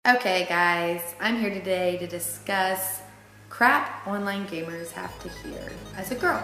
Okay guys, I'm here today to discuss crap online gamers have to hear as a girl.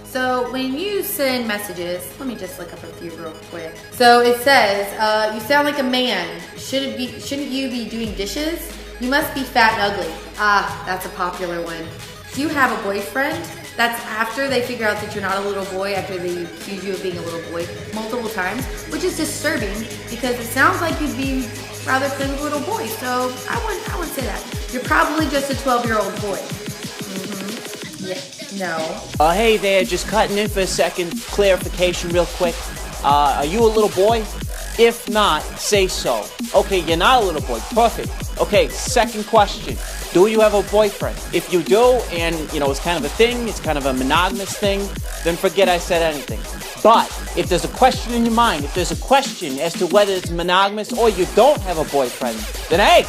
So when you send messages, let me just look up a few real quick. So it says, you sound like a man. Shouldn't you be doing dishes? You must be fat and ugly. Ah, that's a popular one. Do you have a boyfriend? That's after they figure out that you're not a little boy, after they accuse you of being a little boy multiple times, which is disturbing because it sounds like you'd be rather than a little boy. So I wouldn't say that. You're probably just a 12-year-old boy. Yeah, no. Hey there, just cutting in for a second. Clarification real quick. Are you a little boy? If not, say so. Okay, you're not a little boy. Perfect. Okay, second question. Do you have a boyfriend? If you do, and it's kind of a thing, it's kind of a monogamous thing, then forget I said anything. But if there's a question in your mind, if there's a question as to whether it's monogamous or you don't have a boyfriend, then hey,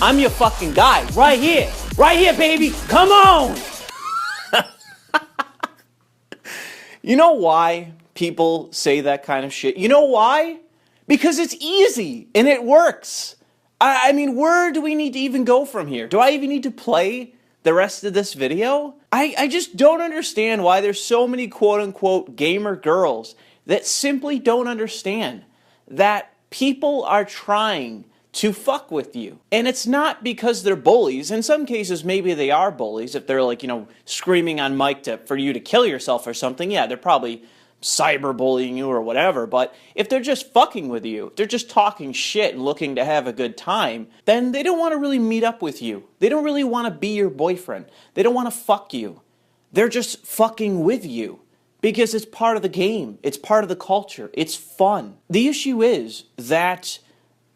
I'm your fucking guy. Right here, baby. Come on. You know why people say that kind of shit? You know why? Because it's easy and it works. I mean, where do we need to even go from here? Do I even need to play the rest of this video? I just don't understand why there's so many quote-unquote gamer girls that simply don't understand that people are trying to fuck with you. And it's not because they're bullies. In some cases, maybe they are bullies. If they're like, screaming on mic for you to kill yourself or something, yeah, they're probably cyberbullying you or whatever. But if they're just fucking with you, if they're just talking shit and looking to have a good time, then they don't want to really meet up with you. They don't really want to be your boyfriend. They don't want to fuck you. They're just fucking with you because it's part of the game. It's part of the culture. It's fun. The issue is that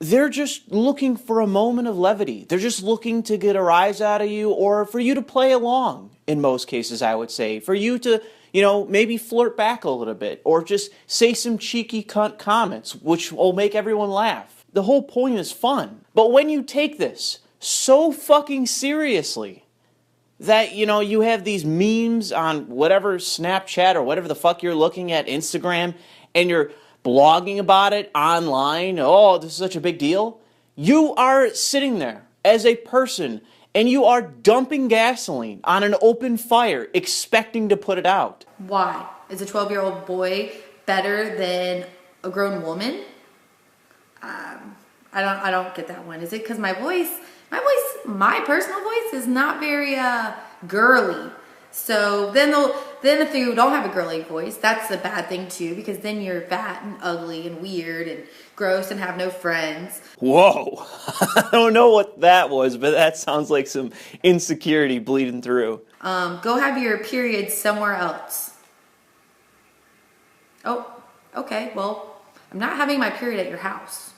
they're just looking for a moment of levity. They're just looking to get a rise out of you or for you to play along, in most cases, I would say. For you to, maybe flirt back a little bit or just say some cheeky cunt comments, which will make everyone laugh. The whole point is fun. But when you take this so fucking seriously that, you have these memes on whatever Snapchat or whatever the fuck you're looking at, Instagram, and you're blogging about it online, oh, this is such a big deal. You are sitting there as a person and you are dumping gasoline on an open fire, expecting to put it out. Why? Is a 12-year-old boy better than a grown woman? I don't get that one. Is it because my personal voice is not very girly? So then if you don't have a girly voice, that's a bad thing too, because then you're fat and ugly and weird and gross and have no friends. Whoa, I don't know what that was, but that sounds like some insecurity bleeding through. Go have your period somewhere else. Oh, okay, well, I'm not having my period at your house.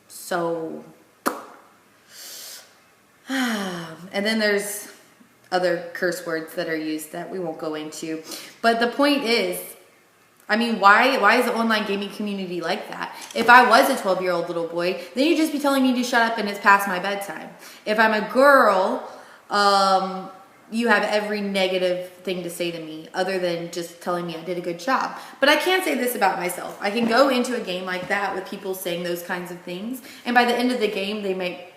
So, and then there's other curse words that are used that we won't go into. But the point is, I mean, why is the online gaming community like that? If I was a 12-year-old little boy, then you'd just be telling me to shut up and it's past my bedtime. If I'm a girl, you have every negative thing to say to me other than just telling me I did a good job. But I can't say this about myself. I can go into a game like that with people saying those kinds of things, and by the end of the game, they may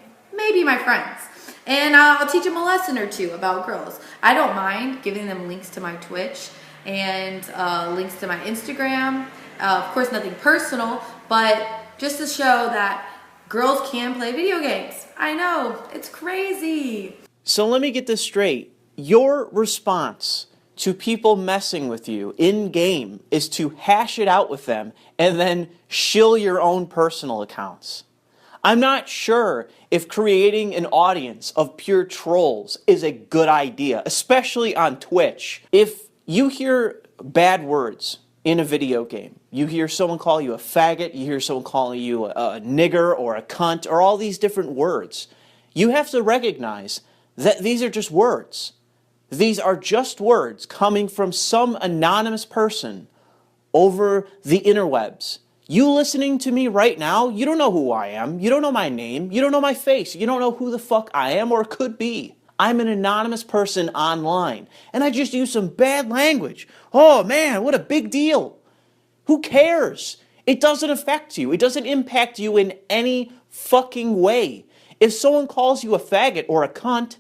be my friends. And I'll teach them a lesson or two about girls. I don't mind giving them links to my Twitch and links to my Instagram. Of course, nothing personal, but just to show that girls can play video games. I know, it's crazy. So let me get this straight. Your response to people messing with you in-game is to hash it out with them and then shill your own personal accounts. I'm not sure if creating an audience of pure trolls is a good idea, especially on Twitch. If you hear bad words in a video game, you hear someone call you a faggot, you hear someone calling you a nigger or a cunt, or all these different words, you have to recognize that these are just words. These are just words coming from some anonymous person over the interwebs. You listening to me right now, you don't know who I am. You don't know my name. You don't know my face. You don't know who the fuck I am or could be. I'm an anonymous person online, and I just use some bad language. Oh man, what a big deal. Who cares? It doesn't affect you. It doesn't impact you in any fucking way. If someone calls you a faggot or a cunt,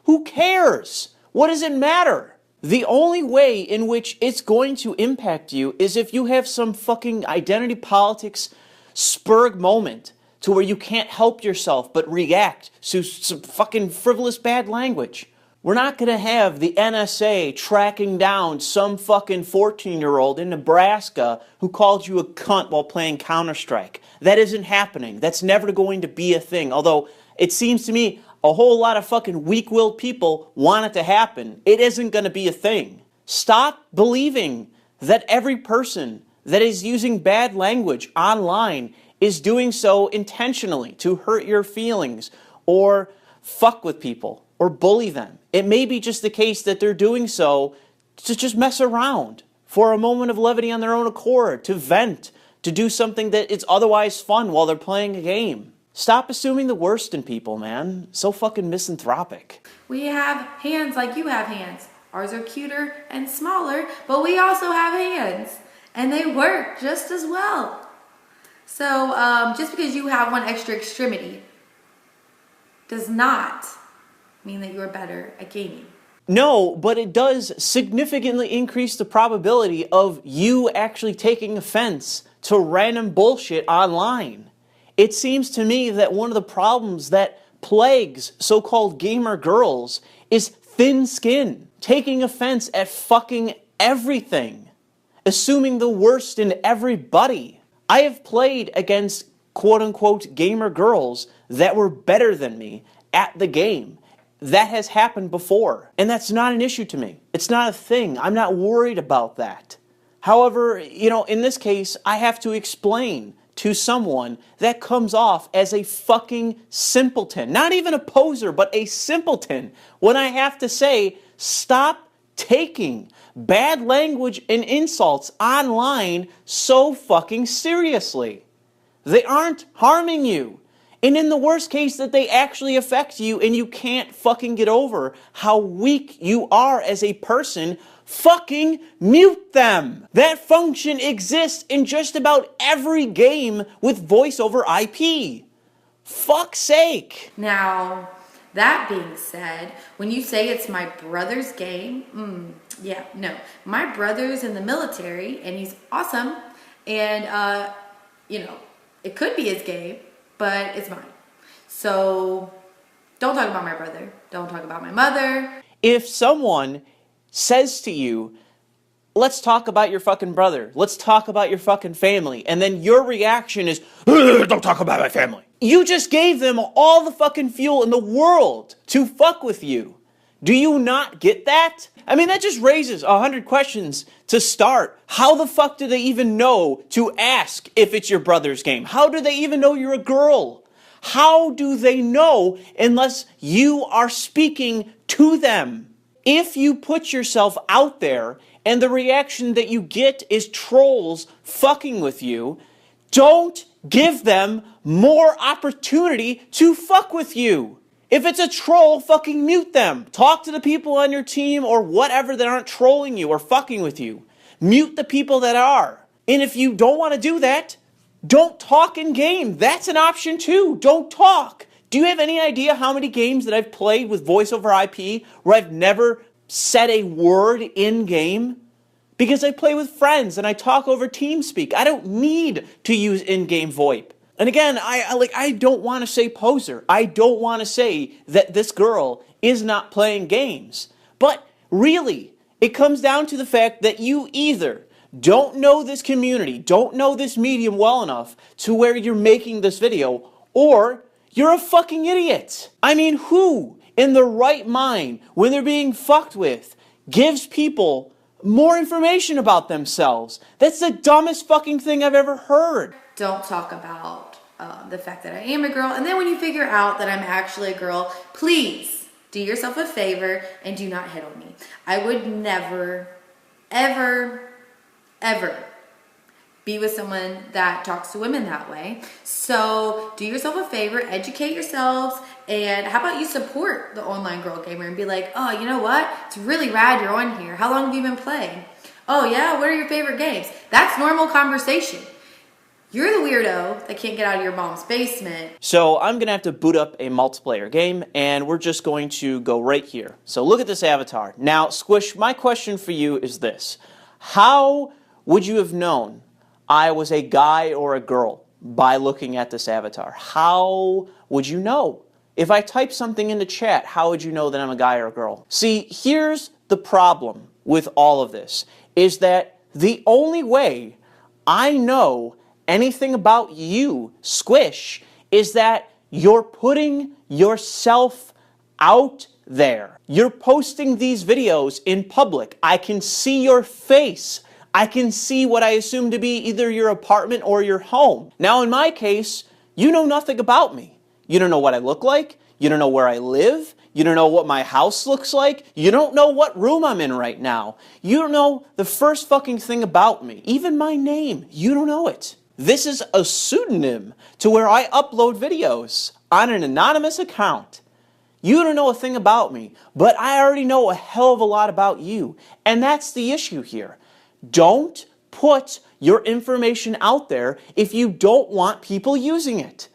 who cares? What does it matter? The only way in which it's going to impact you is if you have some fucking identity politics spurg moment to where you can't help yourself but react to some fucking frivolous bad language. We're not going to have the NSA tracking down some fucking 14-year-old in Nebraska who called you a cunt while playing Counter-Strike. That isn't happening. That's never going to be a thing. Although it seems to me a whole lot of fucking weak-willed people want it to happen. It isn't going to be a thing. Stop believing that every person that is using bad language online is doing so intentionally to hurt your feelings or fuck with people or bully them. It may be just the case that they're doing so to just mess around for a moment of levity on their own accord, to vent, to do something that is otherwise fun while they're playing a game. Stop assuming the worst in people, man. So fucking misanthropic. We have hands like you have hands. Ours are cuter and smaller, but we also have hands. And they work just as well. So just because you have one extra extremity does not mean that you're better at gaming. No, but it does significantly increase the probability of you actually taking offense to random bullshit online. It seems to me that one of the problems that plagues so-called gamer girls is thin skin, taking offense at fucking everything, assuming the worst in everybody. I have played against quote-unquote gamer girls that were better than me at the game. That has happened before, and that's not an issue to me. It's not a thing. I'm not worried about that. However, in this case, I have to explain to someone that comes off as a fucking simpleton. Not even a poser, but a simpleton. When I have to say, stop taking bad language and insults online so fucking seriously. They aren't harming you. And in the worst case that they actually affect you and you can't fucking get over how weak you are as a person, fucking mute them. That function exists in just about every game with voice over IP. Fuck's sake. Now, that being said, when you say it's my brother's game, no. My brother's in the military and he's awesome. And, it could be his game, but it's mine. So don't talk about my brother. Don't talk about my mother. If someone says to you, let's talk about your fucking brother, let's talk about your fucking family, and then your reaction is, don't talk about my family. You just gave them all the fucking fuel in the world to fuck with you. Do you not get that? I mean, that just raises 100 questions to start. How the fuck do they even know to ask if it's your brother's game? How do they even know you're a girl? How do they know unless you are speaking to them? If you put yourself out there and the reaction that you get is trolls fucking with you, don't give them more opportunity to fuck with you. If it's a troll, fucking mute them. Talk to the people on your team or whatever that aren't trolling you or fucking with you. Mute the people that are. And if you don't want to do that, don't talk in game. That's an option too. Don't talk. Do you have any idea how many games that I've played with voice over IP where I've never said a word in game? Because I play with friends and I talk over TeamSpeak. I don't need to use in-game VoIP. And again, I don't want to say poser. I don't want to say that this girl is not playing games. But really, it comes down to the fact that you either don't know this community, don't know this medium well enough to where you're making this video, or you're a fucking idiot. I mean, who in their right mind, when they're being fucked with, gives people more information about themselves? That's the dumbest fucking thing I've ever heard. Don't talk about the fact that I am a girl. And then when you figure out that I'm actually a girl, please do yourself a favor and do not hit on me. I would never, ever, ever be with someone that talks to women that way. So do yourself a favor, educate yourselves, and how about you support the online girl gamer and be like, oh, you know what? It's really rad you're on here. How long have you been playing? Oh yeah, what are your favorite games? That's normal conversation. You're the weirdo that can't get out of your mom's basement. So I'm going to have to boot up a multiplayer game, and we're just going to go right here. So look at this avatar. Now, Squish, my question for you is this. How would you have known I was a guy or a girl by looking at this avatar? How would you know? If I type something into chat, how would you know that I'm a guy or a girl? See, here's the problem with all of this, is that the only way I know anything about you, Squish, is that you're putting yourself out there. You're posting these videos in public. I can see your face. I can see what I assume to be either your apartment or your home. Now, in my case, you know nothing about me. You don't know what I look like. You don't know where I live. You don't know what my house looks like. You don't know what room I'm in right now. You don't know the first fucking thing about me. Even my name. You don't know it. This is a pseudonym to where I upload videos on an anonymous account. You don't know a thing about me, but I already know a hell of a lot about you. And that's the issue here. Don't put your information out there if you don't want people using it.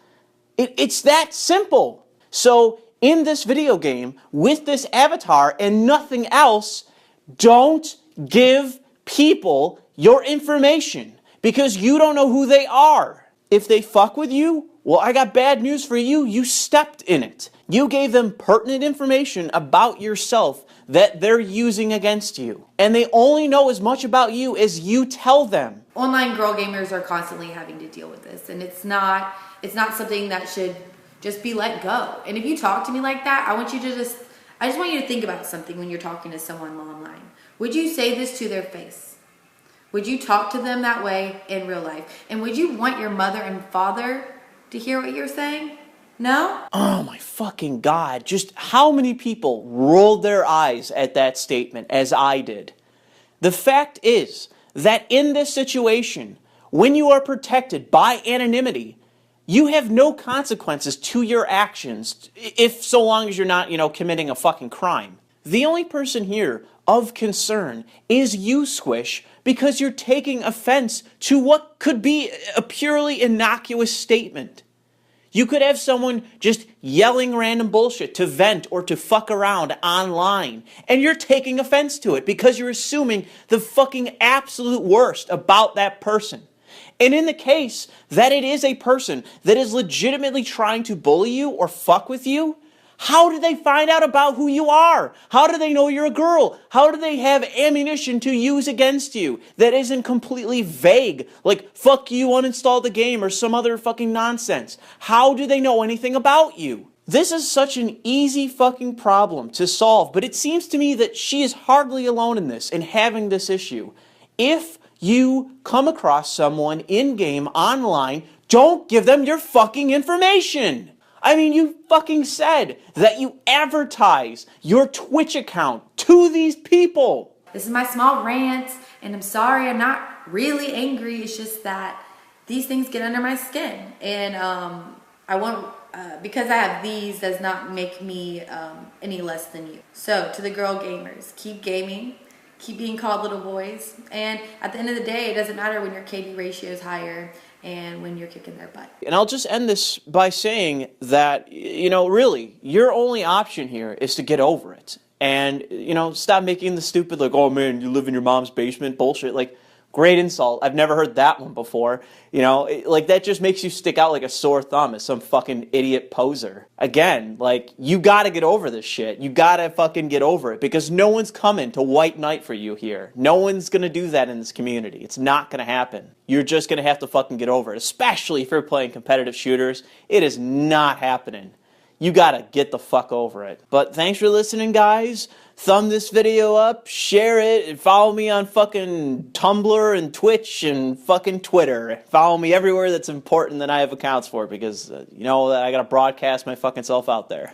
It's that simple. So in this video game, with this avatar and nothing else, don't give people your information. Because you don't know who they are. If they fuck with you, well, I got bad news for you. You stepped in it. You gave them pertinent information about yourself that they're using against you. And they only know as much about you as you tell them. Online girl gamers are constantly having to deal with this. And it's not something that should just be let go. And if you talk to me like that, I just want you to think about something when you're talking to someone online. Would you say this to their face? Would you talk to them that way in real life? And would you want your mother and father to hear what you're saying? No? Oh my fucking God. Just how many people rolled their eyes at that statement as I did? The fact is that in this situation, when you are protected by anonymity, you have no consequences to your actions, if so long as you're not, committing a fucking crime. The only person here of concern is you, Squish, because you're taking offense to what could be a purely innocuous statement. You could have someone just yelling random bullshit to vent or to fuck around online, and you're taking offense to it because you're assuming the fucking absolute worst about that person. And in the case that it is a person that is legitimately trying to bully you or fuck with you, how do they find out about who you are? How do they know you're a girl? How do they have ammunition to use against you that isn't completely vague, like fuck you, uninstall the game or some other fucking nonsense? How do they know anything about you? This is such an easy fucking problem to solve, but it seems to me that she is hardly alone in this and having this issue. If you come across someone in-game online, don't give them your fucking information. I mean, you fucking said that you advertise your Twitch account to these people. This is my small rant, and I'm sorry, I'm not really angry. It's just that these things get under my skin. And I won't, because I have these does not make me any less than you. So, to the girl gamers, keep gaming. Keep being called little boys. And at the end of the day, it doesn't matter when your KD ratio is higher and when you're kicking their butt. And I'll just end this by saying that, really, your only option here is to get over it. And, stop making the stupid, like, oh man, you live in your mom's basement bullshit. Like, great insult. I've never heard that one before. That just makes you stick out like a sore thumb as some fucking idiot poser. Again, you gotta get over this shit. You gotta fucking get over it because no one's coming to white knight for you here. No one's gonna do that in this community. It's not gonna happen. You're just gonna have to fucking get over it, especially if you're playing competitive shooters. It is not happening. You gotta get the fuck over it. But thanks for listening, guys. Thumb this video up, share it, and follow me on fucking Tumblr and Twitch and fucking Twitter. Follow me everywhere that's important that I have accounts for because, that I gotta broadcast my fucking self out there.